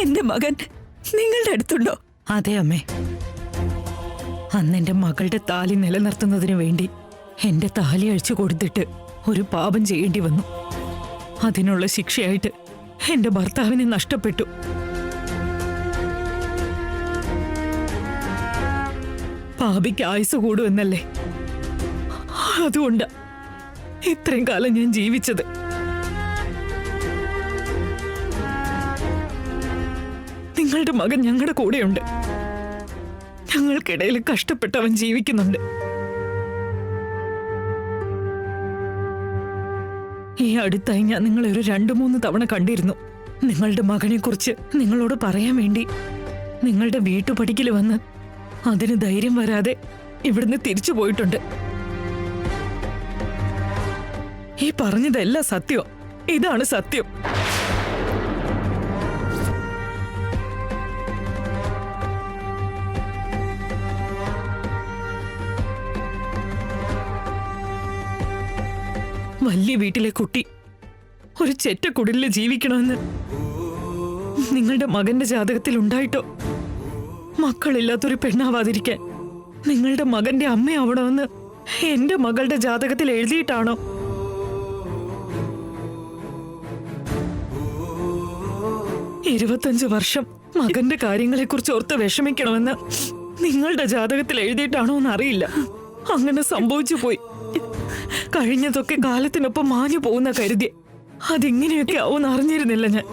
എന്റെ മകൻ നിങ്ങളുടെ അടുത്തുണ്ടോ? അതെ അമ്മേ. അന്നെന്റെ മകളുടെ താലി നിലനിർത്തുന്നതിനു വേണ്ടി എന്റെ താലി അഴിച്ചു കൊടുത്തിട്ട് ഒരു പാപം ചെയ്യേണ്ടി വന്നു. അതിനുള്ള ശിക്ഷയായിട്ട് എന്റെ ഭർത്താവിനെ നഷ്ടപ്പെട്ടു. പാപിക്ക് ആയുസ് കൂടുമെന്നല്ലേ, അതുകൊണ്ടാ ഇത്രയും കാലം ഞാൻ ജീവിച്ചത്. നിങ്ങളുടെ മകൻ ഞങ്ങളുടെ കൂടെയുണ്ട്. ഞങ്ങൾക്കിടയിൽ കഷ്ടപ്പെട്ടവൻ ജീവിക്കുന്നുണ്ട്. ഈ അടുത്തായി ഞാൻ നിങ്ങളെ ഒരു 2-3 തവണ കണ്ടിരുന്നു. നിങ്ങളുടെ മകനെ കുറിച്ച് നിങ്ങളോട് പറയാൻ വേണ്ടി നിങ്ങളുടെ വീട്ടുപടിക്കൽ വന്ന് അതിന് ധൈര്യം വരാതെ ഇവിടുന്ന് തിരിച്ചു പോയിട്ടുണ്ട്. ഈ പറഞ്ഞതെല്ലാം സത്യം. ഇതാണ് സത്യം. വലിയ വീട്ടിലെ കുട്ടി ഒരു ചെറ്റക്കുടിലിൽ ജീവിക്കണമെന്ന് നിങ്ങളുടെ മകന്റെ ജാതകത്തിൽ ഉണ്ടായിട്ടോ? മക്കളില്ലാത്തൊരു പെണ്ണാവാതിരിക്കാൻ നിങ്ങളുടെ മകന്റെ അമ്മയാവണമെന്ന് എന്റെ മകളുടെ ജാതകത്തിൽ എഴുതിയിട്ടാണോ? ഇരുപത്തഞ്ച് വർഷം മകന്റെ കാര്യങ്ങളെക്കുറിച്ച് ഓർത്ത് വിഷമിക്കണമെന്ന് നിങ്ങളുടെ ജാതകത്തിൽ എഴുതിയിട്ടാണോ എന്നറിയില്ല. അങ്ങനെ സംഭവിച്ചു പോയി. കഴിഞ്ഞതൊക്കെ കാലത്തിനൊപ്പം മാഞ്ഞു പോകുന്ന കരുതി. അതിങ്ങനെയൊക്കെ ആവുമെന്ന് അറിഞ്ഞിരുന്നില്ല ഞാൻ.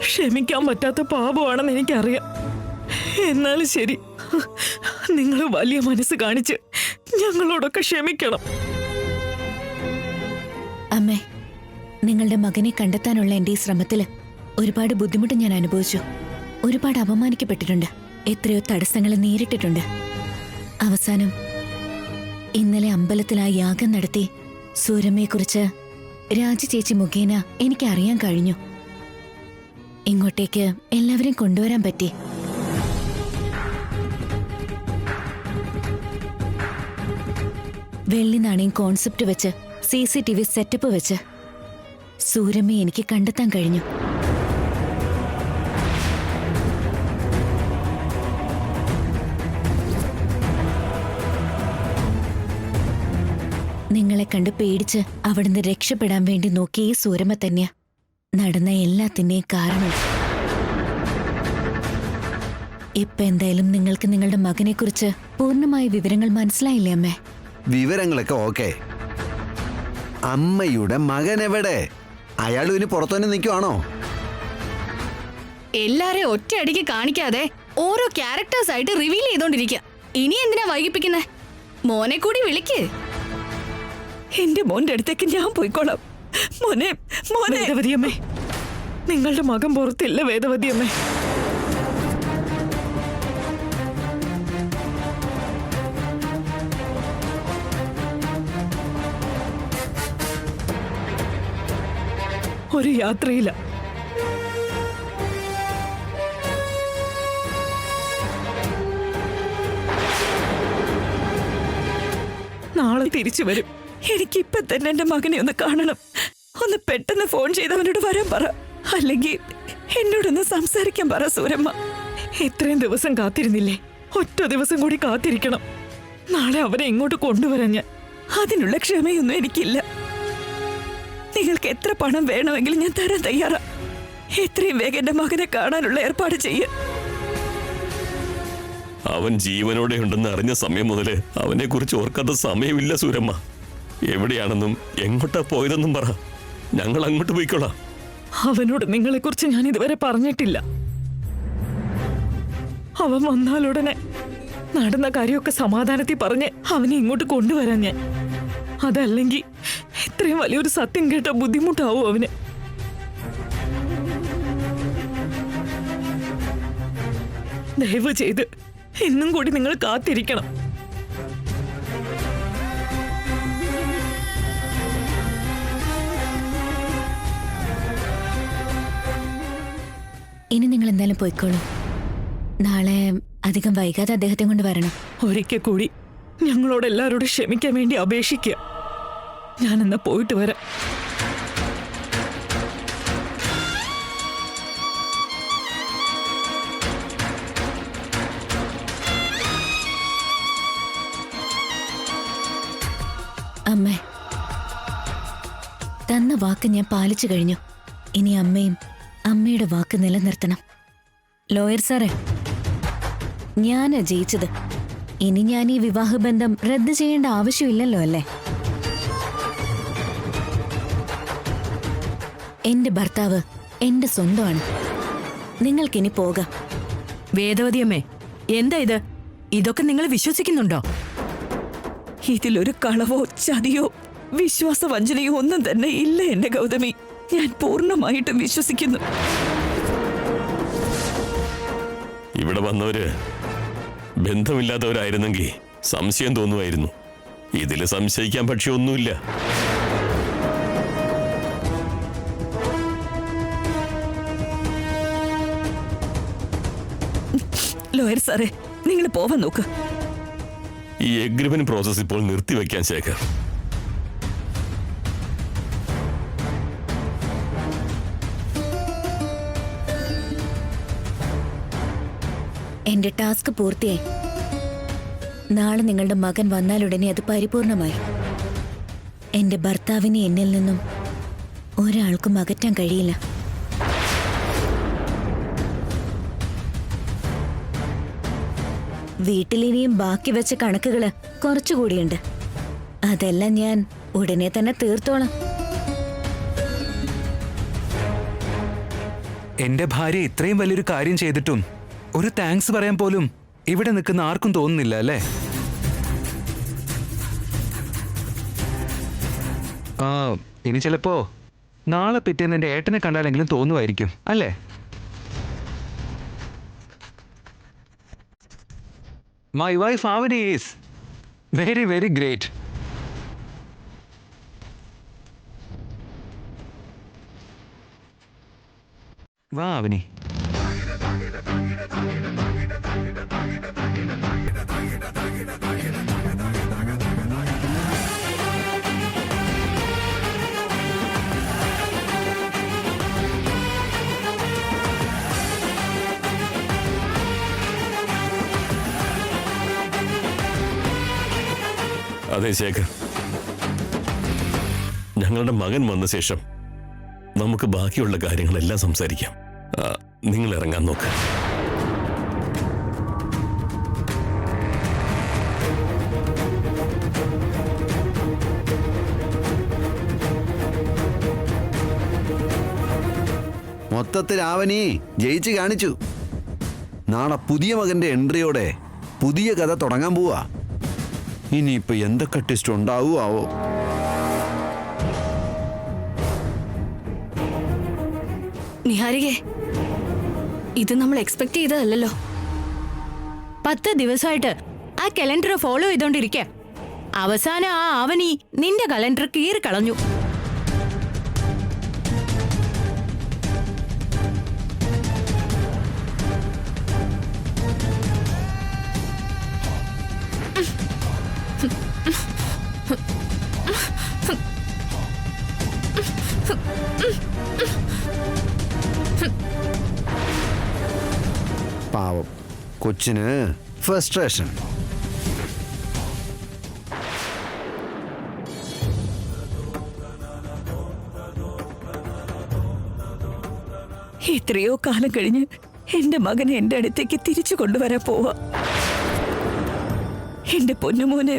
ക്ഷമിക്കാൻ പറ്റാത്ത പാപമാണെന്ന് എനിക്കറിയാം. എന്നാലും ശരി, നിങ്ങൾ വലിയ മനസ്സ് കാണിച്ച് ഞങ്ങളോടൊക്കെ ക്ഷമിക്കണം. അമ്മേ, നിങ്ങളുടെ മകനെ കണ്ടെത്താനുള്ള എന്റെ ഈ ശ്രമത്തില് ഒരുപാട് ബുദ്ധിമുട്ട് ഞാൻ അനുഭവിച്ചു. ഒരുപാട് അപമാനിക്കപ്പെട്ടിട്ടുണ്ട്. എത്രയോ തടസ്സങ്ങൾ നേരിട്ടിട്ടുണ്ട്. അവസാനം ഇന്നലെ അമ്പലത്തിൽ ആ യാഗം നടത്തി സൂരമ്മയെക്കുറിച്ച് രാജി ചേച്ചി മുഖേന എനിക്ക് അറിയാൻ കഴിഞ്ഞു. ഇങ്ങോട്ടേക്ക് എല്ലാവരെയും കൊണ്ടുവരാൻ പറ്റി. വെള്ളി നാണയം കോൺസെപ്റ്റ് വെച്ച് CCTV സെറ്റപ്പ് വെച്ച് സൂരമ്മയെ എനിക്ക് കണ്ടെത്താൻ കഴിഞ്ഞു. നിങ്ങളെ കണ്ട് പേടിച്ച് അവിടുന്ന് രക്ഷപ്പെടാൻ വേണ്ടി നോക്കിയ ഈ സൂരമ്മ തന്നെയാ നടന്ന എല്ലാത്തിന്റെയും കാരണം. ഇപ്പൊ എന്തായാലും നിങ്ങൾക്ക് നിങ്ങളുടെ മകനെ കുറിച്ച് പൂർണ്ണമായ വിവരങ്ങൾ മനസ്സിലായില്ലേ അമ്മേ? വിവരങ്ങളൊക്കെ ഓക്കെ. അമ്മയുടെ മകൻ എവിടെ? അയാളും ഇനി പുറത്തുതന്നെ നിൽക്കുവാണോ? എല്ലാരെയും ഒറ്റയടിക്ക് കാണിക്കാതെ ഓരോ ക്യാരക്ടേഴ്സ് ആയിട്ട് റിവീൽ ചെയ്തോണ്ടിരിക്കുക. ഇനി എന്തിനാ വൈകിപ്പിക്കുന്നെ? മോനെ കൂടി വിളിക്ക്. എന്റെ മോന്റെ അടുത്തേക്ക് ഞാൻ പോയിക്കോളാം. മോനെ മോനെ. വേദവതിയമ്മേ, നിങ്ങളുടെ മകൻ പുറത്തില്ല. വേദവതിയമ്മേ, ഒരു യാത്രയില്ല. നാളെ തിരിച്ചു വരും. എനിക്കിപ്പൊ തന്നെ എന്റെ മകനെ ഒന്ന് കാണണം. ഒന്ന് പെട്ടെന്ന് ഫോൺ ചെയ്ത് അവനോട് വരാൻ പറ. അല്ലെങ്കിൽ എന്നോടൊന്ന് സംസാരിക്കാൻ പറ സൂരമ്മ. ഇത്രയും ദിവസം കാത്തിരുന്നില്ലേ? ഒറ്റ ദിവസം കൂടി കാത്തിരിക്കണം. നാളെ അവനെ ഇങ്ങോട്ട് കൊണ്ടുവരാൻ ഞാൻ. അതിനുള്ള ക്ഷമയൊന്നും എനിക്കില്ല. നിങ്ങൾക്ക് എത്ര പണം വേണമെങ്കിലും ഞാൻ തരാൻ തയ്യാറാ. എത്രയും വേഗം എന്റെ മകനെ കാണാനുള്ള ഏർപ്പാട് ചെയ്യ. അവൻ ജീവനോടെ ഉണ്ടെന്ന് അറിഞ്ഞ സമയം മുതല് അവനെ കുറിച്ച് ഓർക്കാത്ത സമയമില്ല സൂരമ്മ. എവിടെയാണെന്നും എങ്ങോട്ടാ പോയതെന്നും പറ, ഞങ്ങൾ അങ്ങോട്ട് പോയിക്കോളാം. അവനോട് നിങ്ങളെക്കുറിച്ച് ഞാൻ ഇതുവരെ പറഞ്ഞിട്ടില്ല. അവൻ വന്നാലുടനെ നടന്ന കാര്യമൊക്കെ സമാധാനത്തിൽ പറഞ്ഞ് അവനെ ഇങ്ങോട്ട് കൊണ്ടുവരാൻ ഞാൻ. അതല്ലെങ്കിൽ ഇത്രയും വലിയൊരു സത്യം കേട്ട ബുദ്ധിമുട്ടാവും അവന്. ദയവ് ചെയ്ത് ഇന്നും കൂടി നിങ്ങൾ കാത്തിരിക്കണം. ഇനി നിങ്ങൾ എന്തായാലും പോയിക്കോളൂ. നാളെ അധികം വൈകാതെ അദ്ദേഹത്തെ കൊണ്ട് വരണം. ഒരിക്കൽ കൂടി ഞങ്ങളോട് എല്ലാവരോടും ക്ഷമിക്കാൻ വേണ്ടി അപേക്ഷിക്കുക. ഞാനെന്നാ പോയിട്ട് വരാം. അമ്മേ, തന്ന വാക്ക് ഞാൻ പാലിച്ചു കഴിഞ്ഞു. ഇനി അമ്മയും അമ്മയുടെ വാക്ക് നിലനിർത്തണം. ലോയർ സാറേ, ഞാനാ ജയിച്ചത്. ഇനി ഞാൻ ഈ വിവാഹബന്ധം റദ്ദ് ചെയ്യേണ്ട ആവശ്യമില്ലല്ലോ അല്ലേ? എന്റെ ഭർത്താവ് എന്റെ സ്വന്തമാണ്. നിങ്ങൾക്കിനി പോകാം. വേദവതിയമ്മേ, എന്താ ഇത്? ഇതൊക്കെ നിങ്ങൾ വിശ്വസിക്കുന്നുണ്ടോ? ഇതിലൊരു കളവോ ചതിയോ വിശ്വാസവഞ്ചനയോ ഒന്നും തന്നെ ഇല്ല എന്റെ ഗൗതമി. ഞാൻ പൂർണ്ണമായിട്ടും വിശ്വസിക്കുന്നു. ഇവിടെ വന്നവര് ബന്ധമില്ലാത്തവരായിരുന്നെങ്കിൽ സംശയം തോന്നുമായിരുന്നു. ഇതില് സംശയിക്കാൻ പക്ഷെ ഒന്നുമില്ല. ലോയർ സാറേ, നിങ്ങൾ പോവാൻ നോക്ക്. ഈ എഗ്രിമെന്റ് പ്രോസസ് ഇപ്പോൾ നിർത്തിവെക്കാൻ ശേഖർ. എന്റെ ടാസ്ക് പൂർത്തിയായി. നാളെ നിങ്ങളുടെ മകൻ വന്നാലുടനെ അത് പരിപൂർണമായി. എന്റെ ഭർത്താവിനെ എന്നിൽ നിന്നും ഒരാൾക്കും അകറ്റാൻ കഴിയില്ല. വീട്ടിലിനിയും ബാക്കി വെച്ച കണക്കുകള് കുറച്ചുകൂടിയുണ്ട്. അതെല്ലാം ഞാൻ ഉടനെ തന്നെ തീർത്തോളാം. എന്റെ ഭാര്യ ഇത്രയും വലിയൊരു കാര്യം ചെയ്തിട്ടും ഒരു താങ്ക്സ് പറയാൻ പോലും ഇവിടെ നിൽക്കുന്ന ആർക്കും തോന്നുന്നില്ല അല്ലേ? ഇനി ചിലപ്പോ നാളെ പിറ്റേന്ന് എന്റെ ഏട്ടനെ കണ്ടാലെങ്കിലും തോന്നുമായിരിക്കും അല്ലേ? My wife Avani is very, very great. വാ അവനി. അതെ ശേഖർ, ഞങ്ങളുടെ മകൻ വന്ന ശേഷം നമുക്ക് ബാക്കിയുള്ള കാര്യങ്ങളെല്ലാം സംസാരിക്കാം. നിങ്ങൾ ഇറങ്ങാൻ നോക്ക്. മൊത്തത്തിൽ ആവനി ജയിച്ച് കാണിച്ചു. നാളെ പുതിയ മകന്റെ എൻട്രിയോടെ പുതിയ കഥ തുടങ്ങാൻ പോവാ. ഇനിയിപ്പോ എന്തൊക്കെ ടെസ്റ്റ് ഉണ്ടാവുമോ? നിഹാരികെ, ഇത് നമ്മൾ എക്സ്പെക്ട് ചെയ്തതല്ലോ. 10 ദിവസമായിട്ട് ആ കലണ്ടർ ഫോളോ ചെയ്തോണ്ടിരിക്ക. അവസാനം ആ അവനി നിന്റെ കലണ്ടർ കീറി കളഞ്ഞു. പാവം കൊച്ചിന് ഫ്രസ്ട്രേഷൻ. എത്രയോ കാലം കഴിഞ്ഞ് എന്റെ മകനെ എന്റെ അടുത്തേക്ക് തിരിച്ചു കൊണ്ടുവരാൻ പോവാ. എന്റെ പൊന്നുമോനെ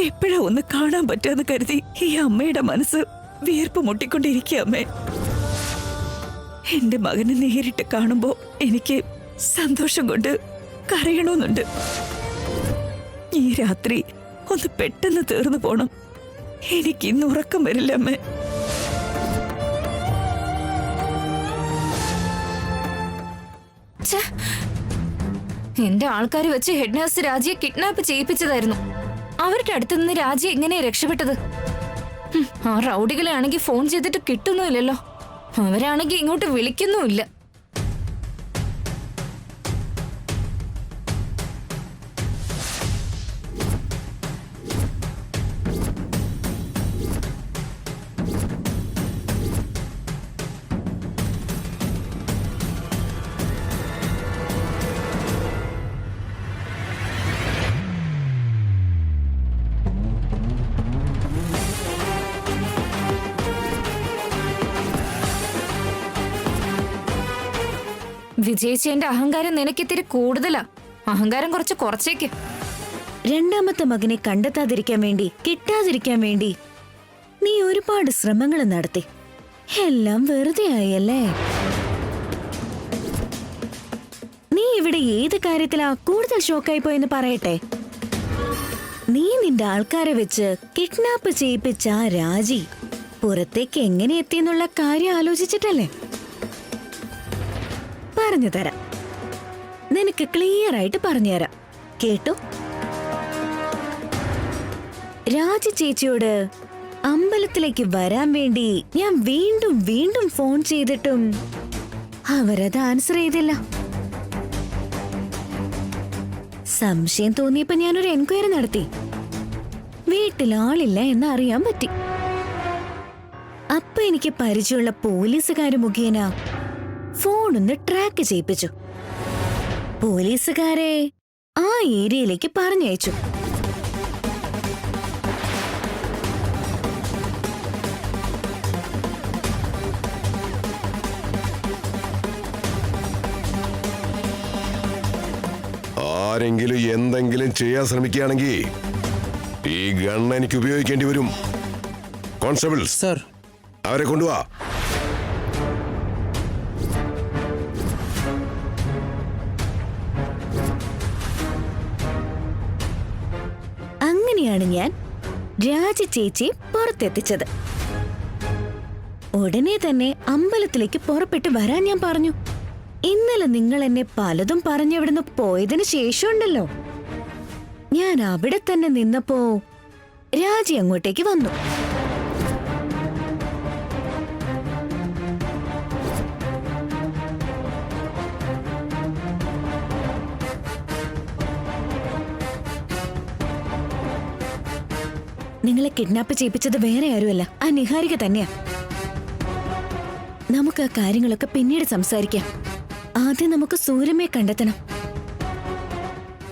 എപ്പോഴാ ഒന്ന് കാണാൻ പറ്റാന്ന് കരുതി ഈ അമ്മയുടെ മനസ്സ് വിയർപ്പ് മുട്ടിക്കൊണ്ടിരിക്കുക. അമ്മേ, എന്റെ മകനെ നേരിട്ട് കാണുമ്പോ എനിക്ക് സന്തോഷം കൊണ്ട് കരയണമെന്നുണ്ട്. ഈ രാത്രി ഒന്ന് പെട്ടെന്ന് തീർന്നു പോണം. എനിക്ക് ഇന്ന് ഉറക്കം വരില്ല അമ്മേ. എന്റെ ആൾക്കാർ വെച്ച് ഹെഡ് നഴ്സ് രാജിയെ കിഡ്നാപ്പ് ചെയ്യിപ്പിച്ചതായിരുന്നു. അവരുടെ അടുത്ത് നിന്ന് രാജി എങ്ങനെയാ രക്ഷപ്പെട്ടത്? ആ റൗഡികളെ ആണെങ്കിൽ ഫോൺ ചെയ്തിട്ട് കിട്ടുന്നുമില്ലല്ലോ. അവരാണെങ്കിൽ ഇങ്ങോട്ട് വിളിക്കുന്നുമില്ല. വിജയിച്ചതിന്റെ അഹങ്കാരം നിനക്കിത്തിരി കൂടുതലാ. അഹങ്കാരം കുറച്ച് കുറച്ചേക്ക്. രണ്ടാമത്തെ മകനെ കണ്ടെത്താതിരിക്കാൻ വേണ്ടി, കിട്ടാതിരിക്കാൻ വേണ്ടി നീ ഒരുപാട് ശ്രമങ്ങൾ നടത്തി. എല്ലാം വെറുതെ ആയല്ലേ? നീ ഇവിടെ ഏത് കാര്യത്തിലാ കൂടുതൽ ഷോക്കായി പോയെന്ന് പറയട്ടെ. നീ നിന്റെ ആൾക്കാരെ വെച്ച് കിഡ്നാപ്പ് ചെയ്യിപ്പിച്ച ആ രാജി പുറത്തേക്ക് എങ്ങനെ എത്തിയെന്നുള്ള കാര്യം ആലോചിച്ചിട്ടല്ലേ? പറഞ്ഞു തരാം, നിനക്ക് ക്ലിയർ ആയിട്ട് പറഞ്ഞുതരാം. കേട്ടോ? രാജി ചേച്ചിയോട് അമ്പലത്തിലേക്ക് വരാൻ വേണ്ടി ഞാൻ വീണ്ടും വീണ്ടും ഫോൺ ചെയ്തിട്ടും അവരത് ആൻസർ ചെയ്തില്ല. സംശയം തോന്നിയപ്പോ ഞാനൊരു എൻക്വയറി നടത്തി. വീട്ടിൽ ആളില്ല എന്ന് അറിയാൻ പറ്റി. അപ്പൊ എനിക്ക് പരിചയമുള്ള പോലീസുകാര് മുഖേന ഫോണൊന്ന് ട്രാക്ക് ചെയ്യിപ്പിച്ചു. പോലീസുകാരെ ആ ഏരിയയിലേക്ക് പറഞ്ഞയച്ചു. ആരെങ്കിലും എന്തെങ്കിലും ചെയ്യാൻ ശ്രമിക്കുകയാണെങ്കിൽ ഈ ഗൺ എനിക്ക് ഉപയോഗിക്കേണ്ടി വരും. കോൺസ്റ്റബിൾ സർ, അവരെ കൊണ്ടുവാ. അങ്ങനെയാണ് ഞാൻ രാജി ചേച്ചി പുറത്തെത്തിച്ചത്. ഉടനെ തന്നെ അമ്പലത്തിലേക്ക് പുറപ്പെട്ടു വരാൻ ഞാൻ പറഞ്ഞു. ഇന്നലെ നിങ്ങൾ എന്നെ പലതും പറഞ്ഞിവിടുന്ന് പോയതിനു ശേഷമുണ്ടല്ലോ, ഞാൻ അവിടെ തന്നെ നിന്നപ്പോ രാജി അങ്ങോട്ടേക്ക് വന്നു. നിങ്ങളെ കിഡ്നാപ്പ് ചെയ്യിപ്പിച്ചത് വേറെ ആരുമല്ല, ആ നിഹാരിക തന്നെയാ. നമുക്ക് ആ കാര്യങ്ങളൊക്കെ പിന്നീട് സംസാരിക്കാം. ആദ്യം നമുക്ക് സൂരമ്മയെ കണ്ടെത്തണം.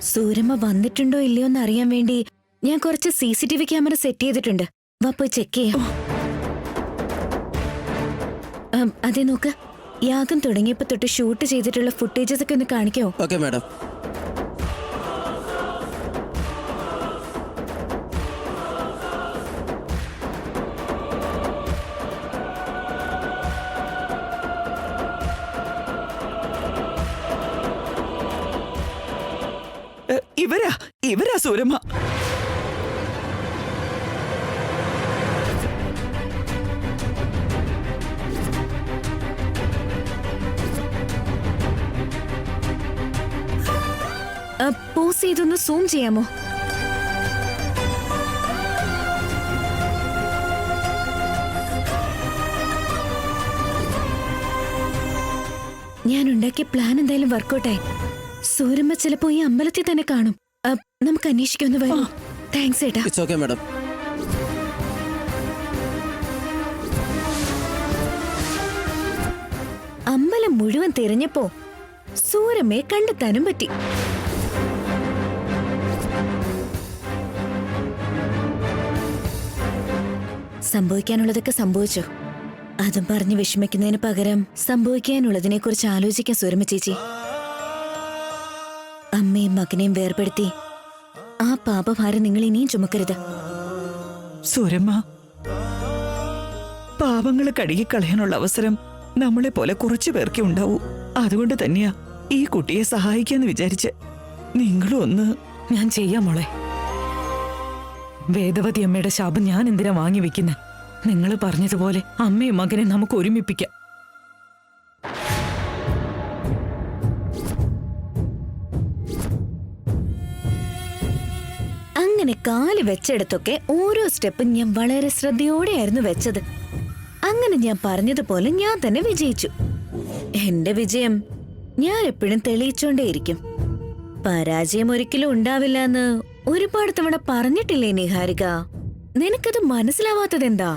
സൂരമ്മ വന്നിട്ടുണ്ടോ ഇല്ലയോ എന്ന് അറിയാൻ വേണ്ടി ഞാൻ കുറച്ച് CCTV ക്യാമറ സെറ്റ് ചെയ്തിട്ടുണ്ട്. വാ പോയി ചെക്ക് ചെയ്യാം. അതെ, നോക്ക്. യാഗം തുടങ്ങിയപ്പോ തൊട്ട് ഷൂട്ട് ചെയ്തിട്ടുള്ള ഫുട്ടേജസ് ഒക്കെ ഒന്ന് കാണിക്കാവോ? Okay madam. ഇവരാ സൂരമ്മ. പോസ് ചെയ്തൊന്ന് സൂം ചെയ്യാമോ? ഞാൻ ഉണ്ടാക്കിയ പ്ലാൻ എന്തായാലും വർക്കൗട്ടായി. സൂരമ്മ ചിലപ്പോ ഈ അമ്പലത്തിൽ തന്നെ കാണും. നമുക്ക് അന്വേഷിക്കൊന്ന് വരും. താങ്ക്സ് ഏട്ടാ. It's okay madam. അമ്പലം മുഴുവൻ തിരഞ്ഞപ്പോ സൂരമ്മയെ കണ്ടെത്താനും പറ്റി. സംഭവിക്കാനുള്ളതൊക്കെ സംഭവിച്ചു. അതും പറഞ്ഞ് വിഷമിക്കുന്നതിന് പകരം സംഭവിക്കാനുള്ളതിനെ കുറിച്ച് ആലോചിക്കാൻ സൂരമ്മ ചേച്ചി. അമ്മയും മകനെയും വേർപെടുത്തി ആ പാപഭാരം നിങ്ങൾ ഇനിയും ചുമക്കരുത്. സൂരമ്മ, പാപങ്ങള് കഴുകിക്കളയാനുള്ള അവസരം നമ്മളെ പോലെ കുറച്ചു പേർക്കേ ഉണ്ടാവൂ. അതുകൊണ്ട് തന്നെയാ ഈ കുട്ടിയെ സഹായിക്കാന്ന് വിചാരിച്ച് നിങ്ങളും ഒന്ന്. ഞാൻ ചെയ്യാം മോളെ. വേദവതി അമ്മയുടെ ശാപം ഞാൻ എന്തിനാ വാങ്ങി വെക്കുന്നെ? നിങ്ങൾ പറഞ്ഞതുപോലെ അമ്മയും മകനെ നമുക്ക് ഒരുമിപ്പിക്കാം. അങ്ങനെ കാല് വെച്ചിടത്തൊക്കെ ഓരോ സ്റ്റെപ്പും ഞാൻ വളരെ ശ്രദ്ധയോടെയായിരുന്നു വെച്ചത്. അങ്ങനെ ഞാൻ പറഞ്ഞതുപോലെ ഞാൻ തന്നെ വിജയിച്ചു. എന്റെ വിജയം ഞാൻ എപ്പോഴും തെളിയിച്ചോണ്ടേയിരിക്കും. പരാജയം ഒരിക്കലും ഉണ്ടാവില്ല എന്ന് ഒരുപാട് തവണ പറഞ്ഞിട്ടില്ലേ നിഹാരിക? നിനക്കത് മനസ്സിലാവാത്തതെന്താ?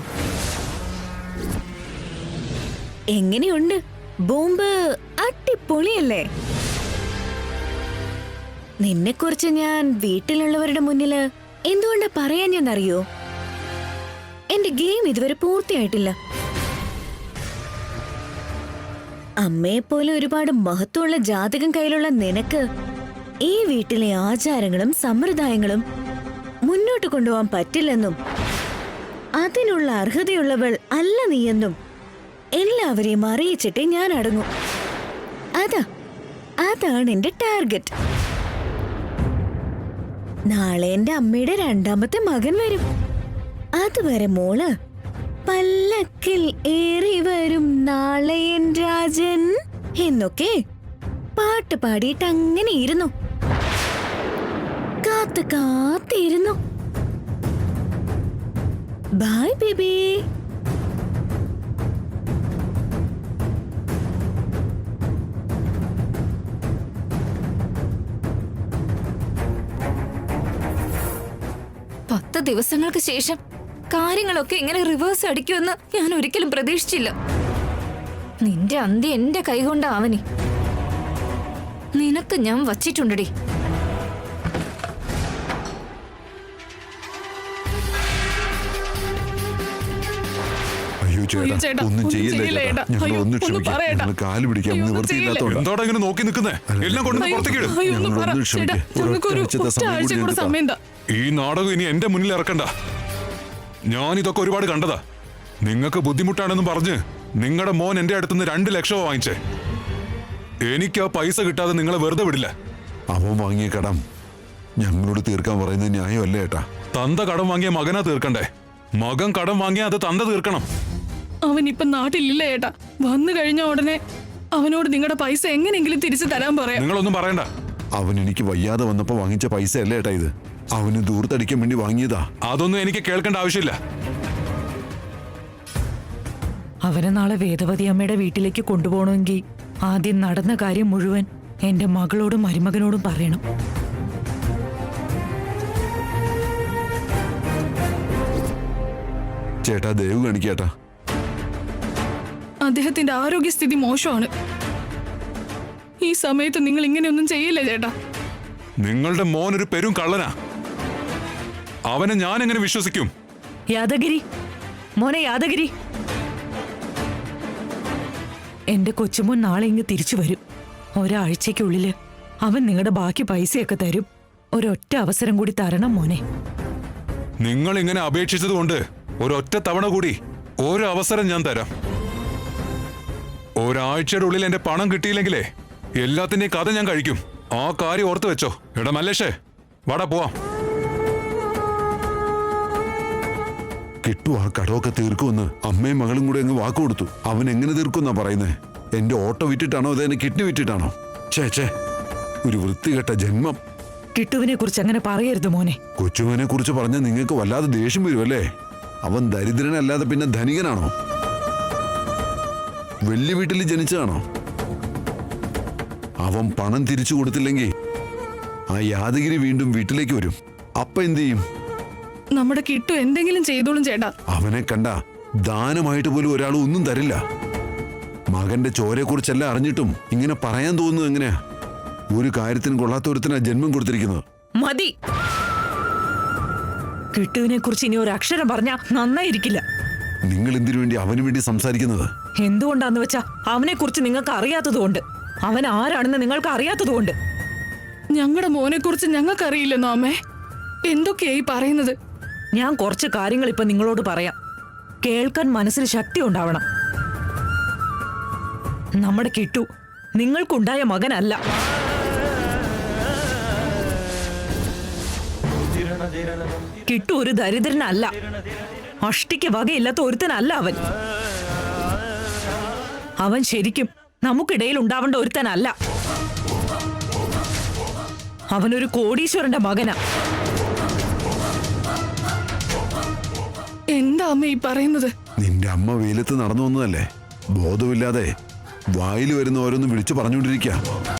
എങ്ങനെയുണ്ട് ബോംബ്? അടിപൊളിയല്ലേ? നിന്നെക്കുറിച്ച് ഞാൻ വീട്ടിലുള്ളവരുടെ മുന്നില് എന്തുകൊണ്ടാ പറയാഞ്ഞെന്നറിയോ? എന്റെ ഗെയിം ഇതുവരെ പൂർത്തിയായിട്ടില്ല. അമ്മയെപ്പോലെ ഒരുപാട് മഹത്വമുള്ള ജാതകം കയ്യിലുള്ള നിനക്ക് ഈ വീട്ടിലെ ആചാരങ്ങളും സമ്പ്രദായങ്ങളും മുന്നോട്ട് കൊണ്ടുപോകാൻ പറ്റില്ലെന്നും അതിനുള്ള അർഹതയുള്ളവൾ അല്ല നീയെന്നും എല്ലാവരെയും അറിയിച്ചിട്ടേ ഞാൻ അടങ്ങും. അതാണ് എന്റെ ടാർഗറ്റ്. നാളെ എന്റെ അമ്മയുടെ രണ്ടാമത്തെ മകൻ വരും. അതുവരെ മോള് പല്ലക്കിൽ ഏറി വരും നാളെ എൻ രാജൻ എന്നൊക്കെ പാട്ട് പാടിയിട്ട് അങ്ങനെ ഇരുന്നു. കാത്തിരുന്നു. Bye baby. പത്ത് ദിവസങ്ങൾക്ക് ശേഷം കാര്യങ്ങളൊക്കെ ഇങ്ങനെ റിവേഴ്സ് അടിക്കുമെന്ന് ഞാൻ ഒരിക്കലും പ്രതീക്ഷിച്ചില്ല. നിന്റെ അന്ത്യം എന്റെ കൈകൊണ്ട അവനി. നിനക്ക് ഞാൻ വച്ചിട്ടുണ്ടടി. അയ്യോ അയ്യോ ചേട്ടാ, ഒന്നും ചെയ്യില്ല ചെയ്യില്ല ചേട്ടാ. ചേട്ടാ. ഞങ്ങൾ അയ്യോ, ഒന്ന് ഒന്ന് ക്ഷമിക്കാം. പറയണ്ട. ഞങ്ങൾ കാല് പിടിക്കാം. അയ്യോ, നിവൃത്തിയില്ലാത്തോണ്ട് എന്തോടാ ഇങ്ങനെ നോക്കി നിൽക്കുന്നേ? എല്ലാം കൊണ്ട് പുറത്തേക്ക് ഇട്. അയ്യോ, ഒന്ന് പറ. ഞങ്ങളൊന്ന് ചേട്ടാ, ക്ഷമിക്ക്. ഞങ്ങൾക്കൊരു ഒരാഴ്ചത്തെ ഒറ്റ സമയം ആഴ്ച കൂടി കൂടെ എടുക്കാം. സമയം താ. ഈ നാടകം ഇനി എന്റെ മുന്നിൽ ഇറക്കണ്ട. ഞാൻ ഇതൊക്കെ ഒരുപാട് കണ്ടതാ. നിങ്ങൾക്ക് ബുദ്ധിമുട്ടാണെന്നും പറഞ്ഞ് നിങ്ങളുടെ മോൻ എന്റെ അടുത്തുനിന്ന് 2 ലക്ഷം വാങ്ങിച്ചേ. എനിക്ക് ആ പൈസ കിട്ടാതെ നിങ്ങളെ വെറുതെ വിടില്ല. അവൻ വാങ്ങിയ കടം ഞങ്ങളോട് തീർക്കാൻ പറയുന്നത് ന്യായമല്ലേ ഏട്ടാ? തന്ത കടം വാങ്ങിയ മകനാ തീർക്കണ്ടേ. മകൻ കടം വാങ്ങിയ അത് തന്ത തീർക്കണം. അവൻ ഇപ്പൊ നാട്ടിലില്ല ഏട്ടാ. വന്നു കഴിഞ്ഞ ഉടനെ അവനോട് നിങ്ങളുടെ പൈസ എങ്ങനെയെങ്കിലും തിരിച്ചു തരാൻ പറയാം. നിങ്ങളൊന്നും പറയണ്ട. അവൻ എനിക്ക് വയ്യാതെ വന്നപ്പോ വാങ്ങിച്ച പൈസ അല്ലേ ഏട്ടാ ഇത്? അവന് ദൂർത്തടിക്കാൻ വേണ്ടി വാങ്ങിയതാ. അതൊന്നും എനിക്ക് കേൾക്കേണ്ട ആവശ്യമില്ല. അവനെ നാളെ വേദവതി അമ്മയുടെ വീട്ടിലേക്ക് കൊണ്ടുപോകണമെങ്കിൽ ആദ്യം നടന്ന കാര്യം മുഴുവൻ എന്റെ മകളോടും മരുമകനോടും പറയണം. ചേട്ടാ ദയവ് കാണിക്കേട്ടാ. അദ്ദേഹത്തിന്റെ ആരോഗ്യസ്ഥിതി മോശമാണ്. ഈ സമയത്ത് നിങ്ങൾ ഇങ്ങനെയൊന്നും ചെയ്യില്ല ചേട്ടാ. നിങ്ങളുടെ മോൻ ഒരു പെരും കള്ളനാ. അവനെ ഞാൻ എങ്ങനെ വിശ്വസിക്കും? യാദഗിരി, മോനെ യാദഗിരി, എന്റെ കൊച്ചുമോൻ നാളെ ഇങ്ങ് തിരിച്ചു വരും. ഒരാഴ്ചക്കുള്ളില് അവൻ നിങ്ങളുടെ ബാക്കി പൈസയൊക്കെ തരും. ഒരൊറ്റ അവസരം കൂടി തരണം മോനെ. നിങ്ങൾ ഇങ്ങനെ അപേക്ഷിച്ചത് കൊണ്ട് ഒരൊറ്റ തവണ കൂടി ഒരു അവസരം ഞാൻ തരാം. ഒരാഴ്ചയുടെ ഉള്ളിൽ എന്റെ പണം കിട്ടിയില്ലെങ്കിലേ എല്ലാത്തിന്റെയും കഥ ഞാൻ കഴിക്കും. ആ കാര്യം ഓർത്ത് വെച്ചോ. എടാ മല്ലേഷേ, വാടാ പോവാം. കിട്ടു ആ കടമൊക്കെ തീർക്കുമെന്ന് അമ്മയും മകളും കൂടെ അങ്ങ് വാക്ക് കൊടുത്തു. അവൻ എങ്ങനെ തീർക്കുമെന്നാ പറയുന്നേ? എന്റെ ഓട്ടോ വിറ്റിട്ടാണോ അതെന്നെ കിഡ്നി വിറ്റിട്ടാണോ? ചേ ഒരു വൃത്തികെട്ട ജന്മം. കിട്ടുവിനെ കുറിച്ച് അങ്ങനെ പറയരുത് മോനെ. കൊച്ചുമോനെ കുറിച്ച് പറഞ്ഞാൽ നിങ്ങൾക്ക് വല്ലാതെ ദേഷ്യം വരുമല്ലേ? അവൻ ദരിദ്രനല്ലാതെ പിന്നെ ധനികനാണോ? വലിയ വീട്ടിൽ ജനിച്ചതാണോ? അവൻ പണം തിരിച്ചു കൊടുത്തില്ലെങ്കിൽ ആ യാദഗിരി വീണ്ടും വീട്ടിലേക്ക് വരും. അപ്പ എന്ത് ചെയ്യും? നമ്മുടെ കിട്ടു എന്തെങ്കിലും ചെയ്തോളും ചേട്ടാ. അവനെ കണ്ട ദാനമായിട്ട് പോലും ഒരാൾ ഒന്നും തരില്ല. മകന്റെ ചോരയെ കുറിച്ചെല്ലാം അറിഞ്ഞിട്ടും ഇങ്ങനെ പറയാൻ തോന്നുന്നത് എങ്ങനെയാ? ഒരു കാര്യത്തിന് കൊള്ളാത്തൊരുത്തിനാ ജന്മം കൊടുത്തിരിക്കുന്നത്. മതി. കിട്ടുവിനെ കുറിച്ച് ഇനി ഒരു അക്ഷരം പറഞ്ഞാ നന്നായിരിക്കില്ല. നിങ്ങൾ എന്തിനു വേണ്ടി അവന് വേണ്ടി സംസാരിക്കുന്നത്? എന്തുകൊണ്ടാന്ന് വെച്ചാ അവനെ കുറിച്ച് നിങ്ങൾക്ക് അറിയാത്തതുകൊണ്ട്. അവൻ ആരാണെന്ന് നിങ്ങൾക്ക് അറിയാത്തതുകൊണ്ട്. ഞങ്ങളുടെ മോനെ കുറിച്ച് ഞങ്ങൾക്ക് അറിയില്ലെന്നോ അമ്മേ? എന്തൊക്കെയായി പറയുന്നത്? ഞാൻ കുറച്ച് കാര്യങ്ങൾ ഇപ്പൊ നിങ്ങളോട് പറയാം. കേൾക്കാൻ മനസ്സിന് ശക്തി ഉണ്ടാവണം. നമ്മുടെ കിട്ടു നിങ്ങൾക്കുണ്ടായ മകനല്ല. കിട്ടു ഒരു ദരിദ്രനല്ല. അഷ്ടിക്ക് വകയില്ലാത്ത ഒരുത്തനല്ല അവൻ. അവൻ ശരിക്കും നമുക്കിടയിൽ ഉണ്ടാവേണ്ട ഒരുത്തനല്ല. അവനൊരു കോടീശ്വരന്റെ മകനാ. എന്താ അമ്മ ഈ പറയുന്നത്? നിന്റെ അമ്മ വെയിലത്ത് നടന്നു വന്നതല്ലേ? ബോധമില്ലാതെ വായിൽ വരുന്ന ഓരോന്നും വിളിച്ചു പറഞ്ഞുകൊണ്ടിരിക്കുക.